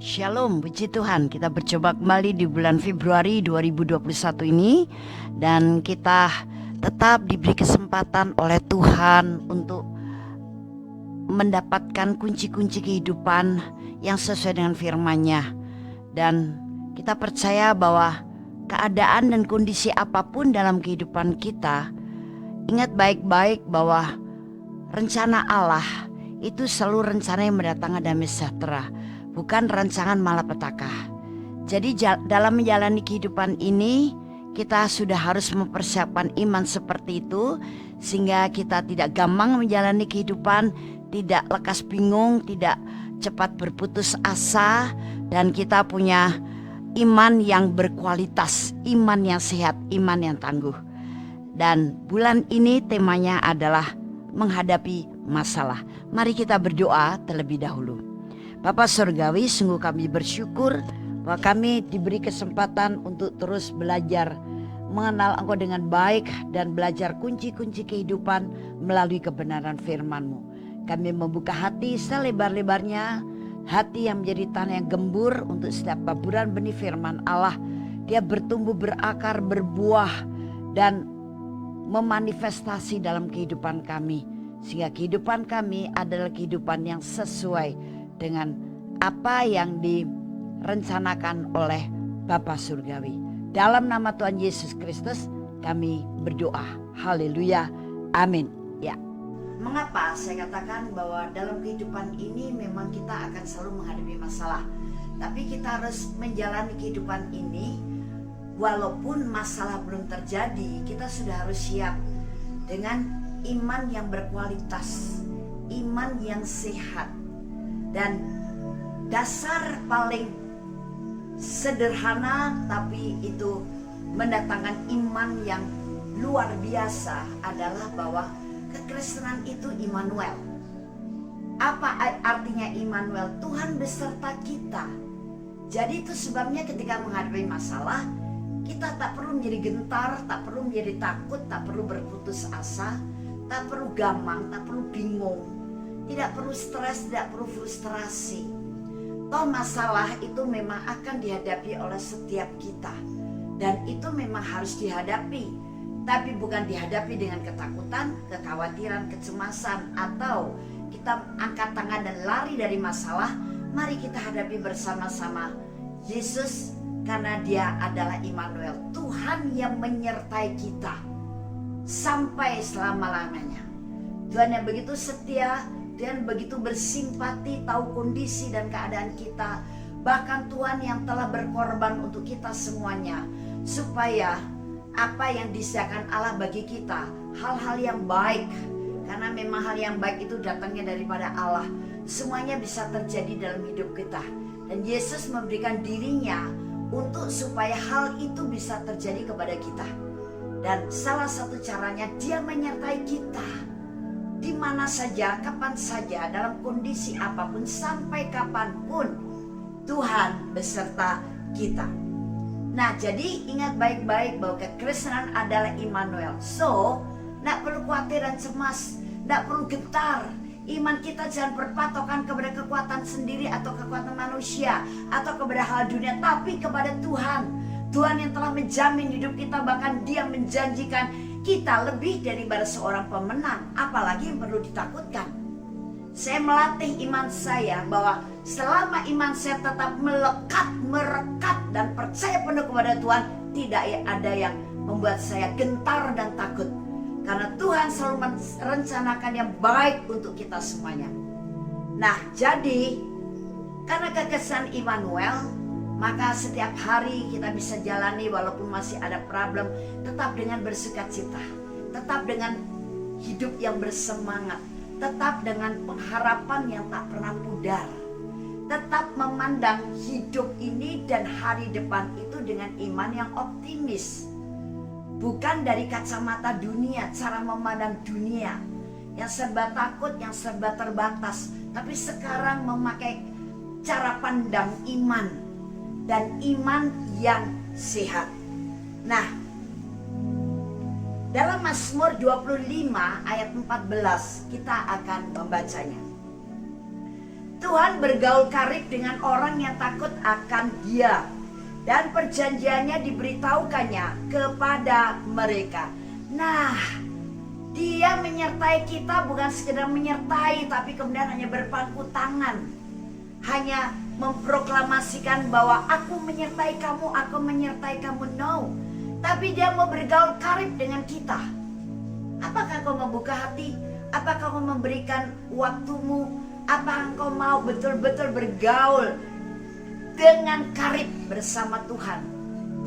Shalom, puji Tuhan. Kita bercoba kembali di bulan Februari 2021 ini. Dan kita tetap diberi kesempatan oleh Tuhan untuk mendapatkan kunci-kunci kehidupan yang sesuai dengan firman-Nya. Dan kita percaya bahwa keadaan dan kondisi apapun dalam kehidupan kita, ingat baik-baik bahwa rencana Allah itu selalu rencana yang mendatangkan damai sejahtera, bukan rancangan malapetaka. Jadi dalam menjalani kehidupan ini, kita sudah harus mempersiapkan iman seperti itu, sehingga kita tidak gampang menjalani kehidupan, tidak lekas bingung, tidak cepat berputus asa, dan kita punya iman yang berkualitas, iman yang sehat, iman yang tangguh. Dan bulan ini temanya adalah menghadapi masalah. Mari kita berdoa terlebih dahulu. Bapa Surgawi, sungguh kami bersyukur bahwa kami diberi kesempatan untuk terus belajar mengenal Engkau dengan baik dan belajar kunci-kunci kehidupan melalui kebenaran firman-Mu. Kami membuka hati selebar-lebarnya, hati yang menjadi tanah yang gembur untuk setiap taburan benih firman Allah. Dia bertumbuh, berakar, berbuah, dan memanifestasi dalam kehidupan kami, sehingga kehidupan kami adalah kehidupan yang sesuai dengan apa yang direncanakan oleh Bapa Surgawi. Dalam nama Tuhan Yesus Kristus kami berdoa. Haleluya. Amin. Ya. Mengapa saya katakan bahwa dalam kehidupan ini memang kita akan selalu menghadapi masalah, tapi kita harus menjalani kehidupan ini walaupun masalah belum terjadi. Kita sudah harus siap dengan iman yang berkualitas, iman yang sehat. Dan dasar paling sederhana tapi itu mendatangkan iman yang luar biasa adalah bahwa kekristenan itu Immanuel. Apa artinya Immanuel? Tuhan beserta kita. Jadi itu sebabnya ketika menghadapi masalah, kita tak perlu menjadi gentar, tak perlu menjadi takut, tak perlu berputus asa, tak perlu gamang, tak perlu bingung, tidak perlu stres, tidak perlu frustrasi. Toh masalah itu memang akan dihadapi oleh setiap kita, dan itu memang harus dihadapi. Tapi bukan dihadapi dengan ketakutan, kekhawatiran, kecemasan, atau kita angkat tangan dan lari dari masalah. Mari kita hadapi bersama-sama Yesus, karena Dia adalah Immanuel, Tuhan yang menyertai kita sampai selama-lamanya. Tuhan yang begitu setia dan begitu bersimpati, tahu kondisi dan keadaan kita. Bahkan Tuhan yang telah berkorban untuk kita semuanya, supaya apa yang disediakan Allah bagi kita, hal-hal yang baik, karena memang hal yang baik itu datangnya daripada Allah, semuanya bisa terjadi dalam hidup kita. Dan Yesus memberikan dirinya untuk supaya hal itu bisa terjadi kepada kita. Dan salah satu caranya Dia menyertai kita di mana saja, kapan saja, dalam kondisi apapun, sampai kapanpun Tuhan beserta kita. Nah, jadi ingat baik-baik bahwa kekristenan adalah Immanuel. So, tidak perlu khawatir dan cemas, tidak perlu gentar. Iman kita jangan berpatokan kepada kekuatan sendiri atau kekuatan manusia atau kepada hal dunia, tapi kepada Tuhan. Tuhan yang telah menjamin hidup kita, bahkan Dia menjanjikan kita lebih daripada seorang pemenang. Apalagi yang perlu ditakutkan? Saya melatih iman saya bahwa selama iman saya tetap melekat, merekat, dan percaya penuh kepada Tuhan, tidak ada yang membuat saya gentar dan takut. Karena Tuhan selalu merencanakan yang baik untuk kita semuanya. Nah, jadi karena kekristenan Immanuel, maka setiap hari kita bisa jalani walaupun masih ada problem, tetap dengan bersukacita, tetap dengan hidup yang bersemangat, tetap dengan pengharapan yang tak pernah pudar, tetap memandang hidup ini dan hari depan itu dengan iman yang optimis. Bukan dari kacamata dunia, cara memandang dunia yang serba takut, yang serba terbatas, tapi sekarang memakai cara pandang iman, dan iman yang sehat. Nah, dalam Mazmur 25 ayat 14 kita akan membacanya. Tuhan bergaul karib dengan orang yang takut akan Dia, dan perjanjiannya diberitahukannya kepada mereka. Nah, Dia menyertai kita bukan sekedar menyertai, tapi kemudian hanya berpangku tangan, hanya memproklamasikan bahwa aku menyertai kamu, aku menyertai kamu. No, tapi Dia mau bergaul karib dengan kita. Apakah kau membuka hati? Apakah kau memberikan waktumu? Apakah engkau mau betul-betul bergaul dengan karib bersama Tuhan?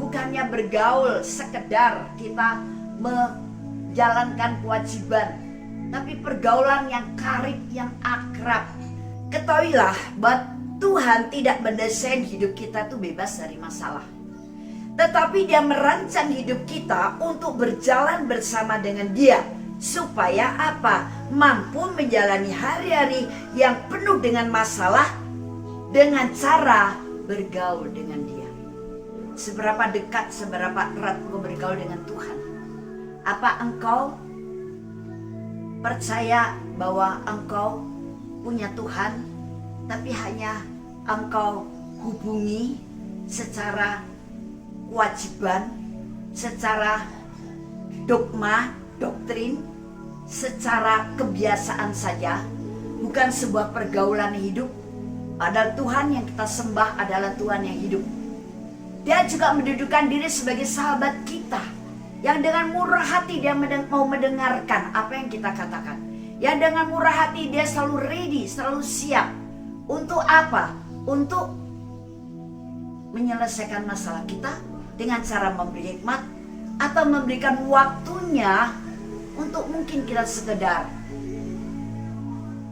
Bukannya bergaul sekedar kita menjalankan kewajiban, tapi pergaulan yang karib, yang akrab. Ketahuilah bahwa Tuhan tidak mendesain hidup kita tuh bebas dari masalah, tetapi Dia merancang hidup kita untuk berjalan bersama dengan Dia. Supaya apa? Mampu menjalani hari-hari yang penuh dengan masalah dengan cara bergaul dengan Dia. Seberapa dekat, seberapa erat engkau bergaul dengan Tuhan? Apa engkau percaya bahwa engkau punya Tuhan, tapi hanya engkau hubungi secara kewajiban, secara dogma, doktrin, secara kebiasaan saja, bukan sebuah pergaulan hidup? Padahal Tuhan yang kita sembah adalah Tuhan yang hidup. Dia juga mendudukan diri sebagai sahabat kita, yang dengan murah hati Dia mau mendengarkan apa yang kita katakan. Yang dengan murah hati Dia selalu ready, selalu siap. Untuk apa? Untuk menyelesaikan masalah kita dengan cara memberi hikmat, atau memberikan waktunya untuk mungkin kita sekedar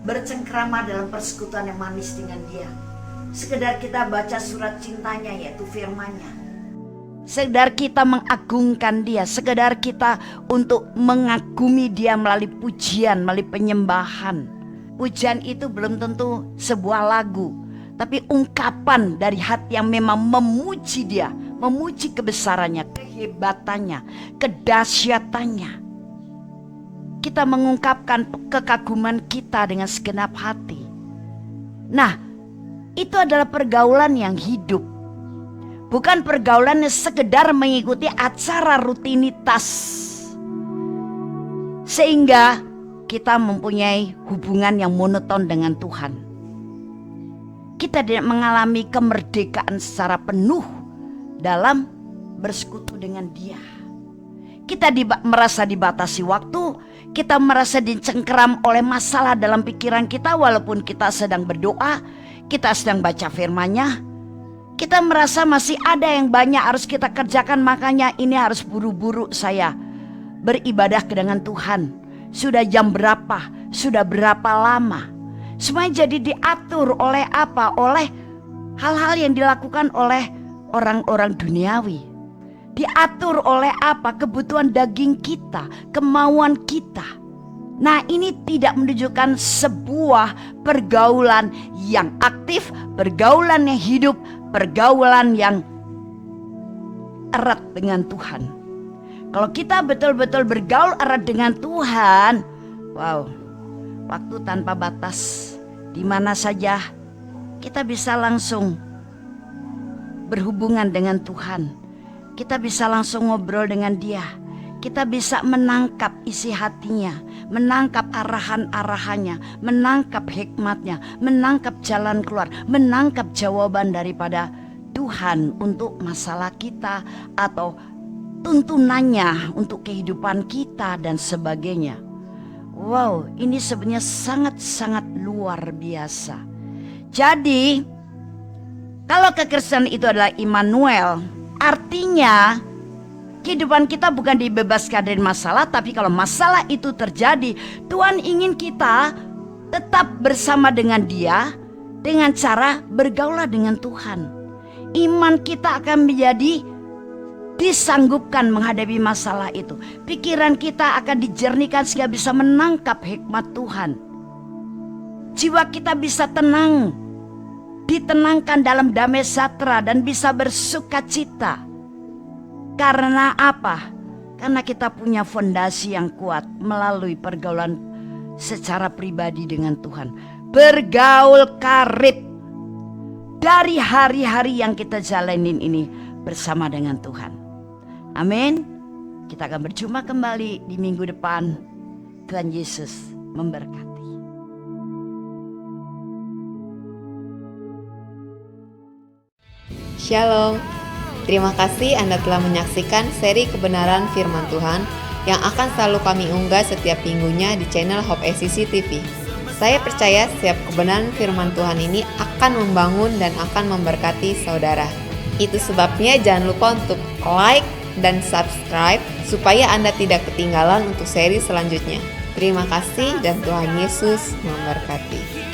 bercengkrama dalam persekutuan yang manis dengan Dia. Sekedar kita baca surat cintanya, yaitu firman-Nya. Sekedar kita mengagungkan Dia, sekedar kita untuk mengagumi Dia melalui pujian, melalui penyembahan. Pujian itu belum tentu sebuah lagu, tapi ungkapan dari hati yang memang memuji Dia, memuji kebesarannya, kehebatannya, kedahsyatannya. Kita mengungkapkan kekaguman kita dengan segenap hati. Nah, itu adalah pergaulan yang hidup. Bukan pergaulan yang sekedar mengikuti acara rutinitas, sehingga kita mempunyai hubungan yang monoton dengan Tuhan. Kita tidak mengalami kemerdekaan secara penuh dalam bersekutu dengan Dia. Kita merasa dibatasi waktu, kita merasa dicengkeram oleh masalah dalam pikiran kita walaupun kita sedang berdoa, kita sedang baca firman-Nya. Kita merasa masih ada yang banyak harus kita kerjakan, makanya ini harus buru-buru saya beribadah dengan Tuhan. Sudah jam berapa? Sudah berapa lama? Semuanya jadi diatur oleh apa? Oleh hal-hal yang dilakukan oleh orang-orang duniawi. Diatur oleh apa? Kebutuhan daging kita, kemauan kita. Nah, ini tidak menunjukkan sebuah pergaulan yang aktif, pergaulan yang hidup, pergaulan yang erat dengan Tuhan. Kalau kita betul-betul bergaul erat dengan Tuhan, wow, waktu tanpa batas, di mana saja kita bisa langsung berhubungan dengan Tuhan. Kita bisa langsung ngobrol dengan Dia. Kita bisa menangkap isi hatinya, menangkap arahan-arahannya, menangkap hikmatnya, menangkap jalan keluar, menangkap jawaban daripada Tuhan untuk masalah kita atau tuntunannya untuk kehidupan kita dan sebagainya. Wow, ini sebenarnya sangat-sangat luar biasa. Jadi, kalau kekristenan itu adalah Immanuel, artinya kehidupan kita bukan dibebaskan dari masalah, tapi kalau masalah itu terjadi, Tuhan ingin kita tetap bersama dengan Dia dengan cara bergaulah dengan Tuhan. Iman kita akan menjadi disanggupkan menghadapi masalah itu. Pikiran kita akan dijernihkan sehingga bisa menangkap hikmat Tuhan. Jiwa kita bisa tenang, ditenangkan dalam damai sejahtera dan bisa bersuka cita. Karena apa? Karena kita punya fondasi yang kuat melalui pergaulan secara pribadi dengan Tuhan. bergaul karib dari hari-hari yang kita jalanin ini bersama dengan Tuhan. Amin. Kita akan berjumpa kembali di minggu depan. Tuhan Yesus memberkati. Shalom. Terima kasih Anda telah menyaksikan seri kebenaran firman Tuhan yang akan selalu kami unggah setiap minggunya di channel Hope SCC TV. Saya percaya setiap kebenaran firman Tuhan ini akan membangun dan akan memberkati saudara. Itu sebabnya jangan lupa untuk like dan subscribe supaya Anda tidak ketinggalan untuk seri selanjutnya. Terima kasih dan Tuhan Yesus memberkati.